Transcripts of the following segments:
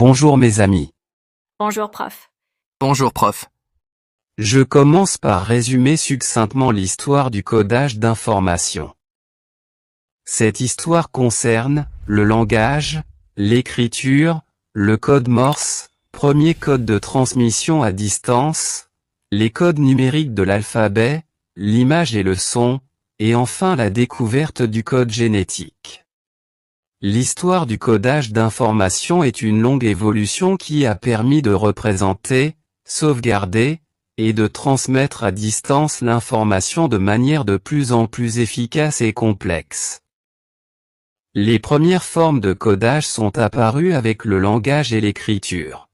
Bonjour mes amis. Bonjour prof. Bonjour prof. Je commence par résumer succinctement l'histoire du codage d'informations. Cette histoire concerne le langage, l'écriture, le code Morse, premier code de transmission à distance, les codes numériques de l'alphabet, l'image et le son, et enfin la découverte du code génétique. L'histoire du codage d'informations est une longue évolution qui a permis de représenter, sauvegarder, et de transmettre à distance l'information de manière de plus en plus efficace et complexe. Les premières formes de codage sont apparues avec le langage et l'écriture.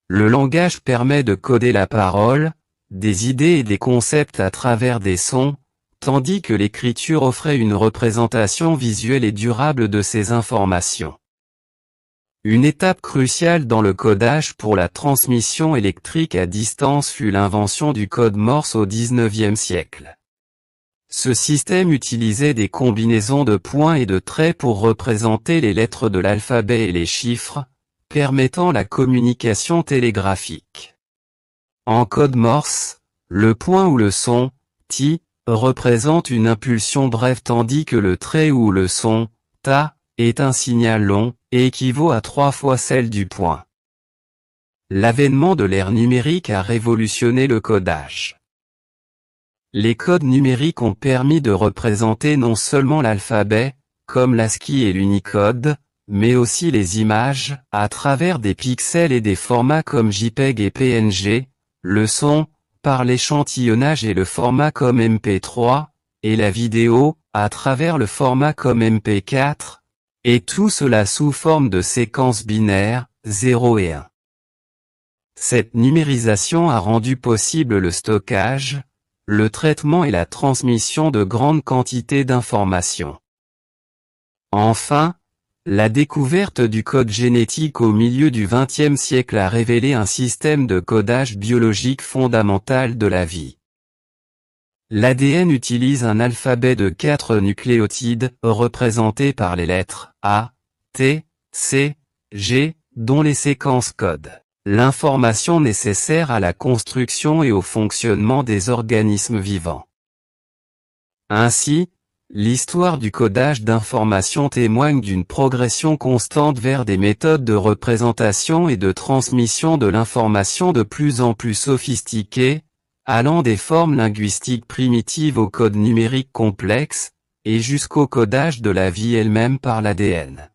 Le langage permet de coder la parole, des idées et des concepts à travers des sons, tandis que l'écriture offrait une représentation visuelle et durable de ces informations. Une étape cruciale dans le codage pour la transmission électrique à distance fut l'invention du code Morse au XIXe siècle. Ce système utilisait des combinaisons de points et de traits pour représenter les lettres de l'alphabet et les chiffres, permettant la communication télégraphique. En code Morse, le point ou le son, ti, représente une impulsion brève tandis que le trait ou le son, ta, est un signal long, et équivaut à 3 fois celle du point. L'avènement de l'ère numérique a révolutionné le codage. Les codes numériques ont permis de représenter non seulement l'alphabet, comme l'ASCII et l'Unicode, mais aussi les images, à travers des pixels et des formats comme JPEG et PNG, le son, par l'échantillonnage et le format comme MP3, et la vidéo, à travers le format comme MP4, et tout cela sous forme de séquences binaires, 0 et 1. Cette numérisation a rendu possible le stockage, le traitement et la transmission de grandes quantités d'informations. Enfin, la découverte du code génétique au milieu du XXe siècle a révélé un système de codage biologique fondamental de la vie. L'ADN utilise un alphabet de 4 nucléotides, représentés par les lettres A, T, C, G, dont les séquences codent l'information nécessaire à la construction et au fonctionnement des organismes vivants. Ainsi, l'histoire du codage d'informations témoigne d'une progression constante vers des méthodes de représentation et de transmission de l'information de plus en plus sophistiquées, allant des formes linguistiques primitives au code numérique complexe, et jusqu'au codage de la vie elle-même par l'ADN.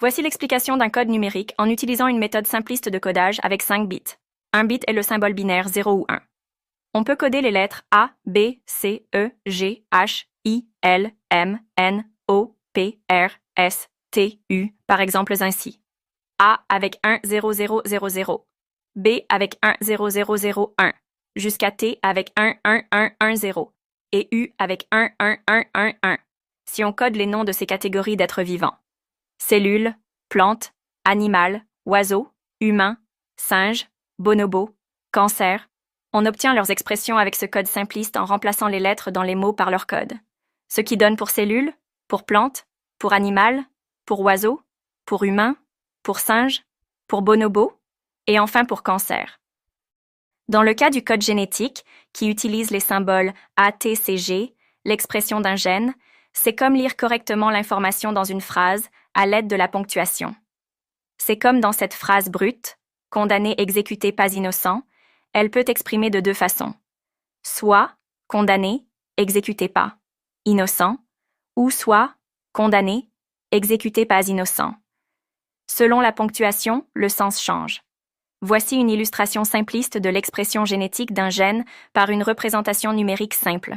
Voici l'explication d'un code numérique en utilisant une méthode simpliste de codage avec 5 bits. Un bit est le symbole binaire 0 ou 1. On peut coder les lettres A, B, C, E, G, H, I, L, M, N, O, P, R, S, T, U, par exemple ainsi. A avec 1, 0, 0, 0, 0. B avec 1, 0, 0, 0, 1. Jusqu'à T avec 1, 1, 1, 1, 0. Et U avec 1, 1, 1, 1, 1. Si on code les noms de ces catégories d'êtres vivants. Cellules, plantes, animal, oiseaux, humains, singes, bonobos, cancer, on obtient leurs expressions avec ce code simpliste en remplaçant les lettres dans les mots par leur code. Ce qui donne pour cellule, pour plante, pour animal, pour oiseau, pour humain, pour singe, pour bonobo, et enfin pour cancer. Dans le cas du code génétique, qui utilise les symboles ATCG, l'expression d'un gène, c'est comme lire correctement l'information dans une phrase à l'aide de la ponctuation. C'est comme dans cette phrase brute, condamné, exécuté, pas innocent, elle peut exprimer de 2 façons. Soit condamné, exécuté pas, innocent, ou soit condamné, exécuté pas innocent. Selon la ponctuation, le sens change. Voici une illustration simpliste de l'expression génétique d'un gène par une représentation numérique simple.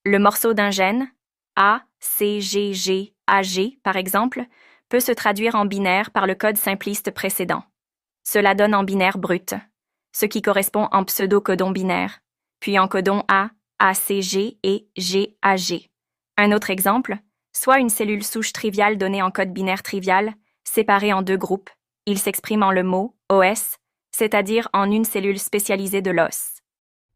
Le morceau d'un gène, A, C, G, G, A, G, par exemple, peut se traduire en binaire par le code simpliste précédent. Cela donne en binaire brut, ce qui correspond en pseudo-codon binaire, puis en codon A, ACG et GAG. Un autre exemple, soit une cellule souche triviale donnée en code binaire trivial, séparée en 2 groupes, il s'exprime en le mot OS, c'est-à-dire en une cellule spécialisée de l'os.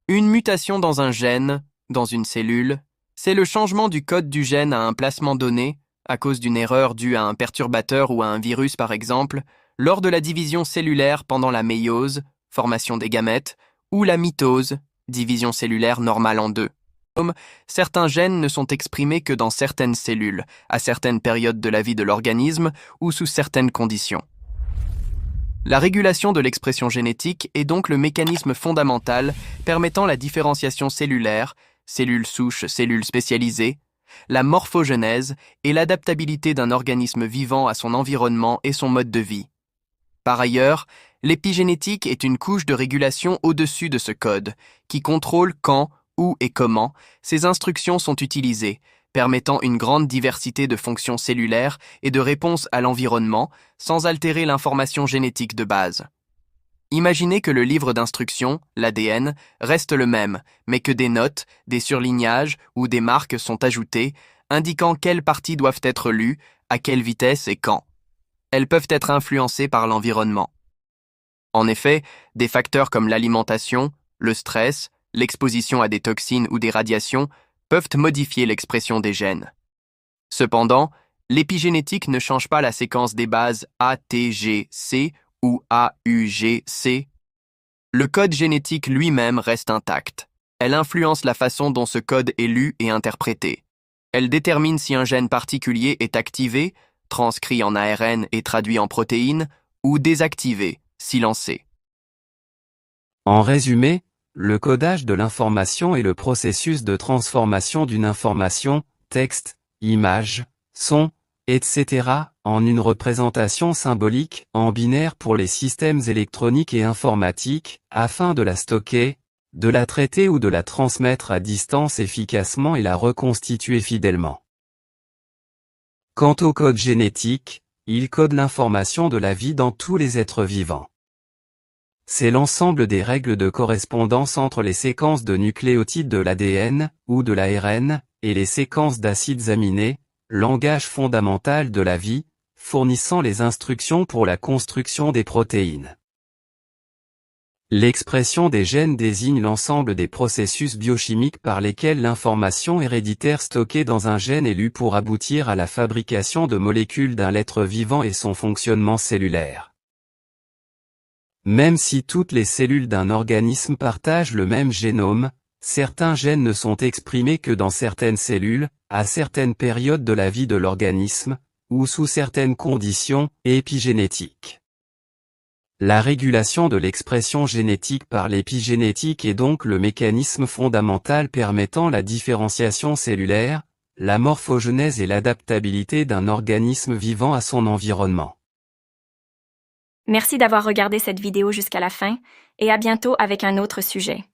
Une mutation dans un gène, dans une cellule, c'est le changement du code du gène à un placement donné, à cause d'une erreur due à un perturbateur ou à un virus par exemple, lors de la division cellulaire pendant la méiose, formation des gamètes, ou la mitose, division cellulaire normale en deux. Certains gènes ne sont exprimés que dans certaines cellules, à certaines périodes de la vie de l'organisme ou sous certaines conditions. La régulation de l'expression génétique est donc le mécanisme fondamental permettant la différenciation cellulaire, cellules souches, cellules spécialisées, la morphogenèse et l'adaptabilité d'un organisme vivant à son environnement et son mode de vie. Par ailleurs, l'épigénétique est une couche de régulation au-dessus de ce code, qui contrôle quand, où et comment ces instructions sont utilisées, permettant une grande diversité de fonctions cellulaires et de réponses à l'environnement sans altérer l'information génétique de base. Imaginez que le livre d'instructions, l'ADN, reste le même, mais que des notes, des surlignages ou des marques sont ajoutées, indiquant quelles parties doivent être lues, à quelle vitesse et quand. Elles peuvent être influencées par l'environnement. En effet, des facteurs comme l'alimentation, le stress, l'exposition à des toxines ou des radiations peuvent modifier l'expression des gènes. Cependant, l'épigénétique ne change pas la séquence des bases ATGC ou AUGC. Le code génétique lui-même reste intact. Elle influence la façon dont ce code est lu et interprété. Elle détermine si un gène particulier est activé, transcrit en ARN et traduit en protéines, ou désactivé, silencé. En résumé, le codage de l'information est le processus de transformation d'une information, texte, image, son, etc., en une représentation symbolique, en binaire pour les systèmes électroniques et informatiques, afin de la stocker, de la traiter ou de la transmettre à distance efficacement et la reconstituer fidèlement. Quant au code génétique, il code l'information de la vie dans tous les êtres vivants. C'est l'ensemble des règles de correspondance entre les séquences de nucléotides de l'ADN, ou de l'ARN, et les séquences d'acides aminés, langage fondamental de la vie, fournissant les instructions pour la construction des protéines. L'expression des gènes désigne l'ensemble des processus biochimiques par lesquels l'information héréditaire stockée dans un gène est lue pour aboutir à la fabrication de molécules d'un être vivant et son fonctionnement cellulaire. Même si toutes les cellules d'un organisme partagent le même génome, certains gènes ne sont exprimés que dans certaines cellules, à certaines périodes de la vie de l'organisme, ou sous certaines conditions épigénétiques. La régulation de l'expression génétique par l'épigénétique est donc le mécanisme fondamental permettant la différenciation cellulaire, la morphogenèse et l'adaptabilité d'un organisme vivant à son environnement. Merci d'avoir regardé cette vidéo jusqu'à la fin et à bientôt avec un autre sujet.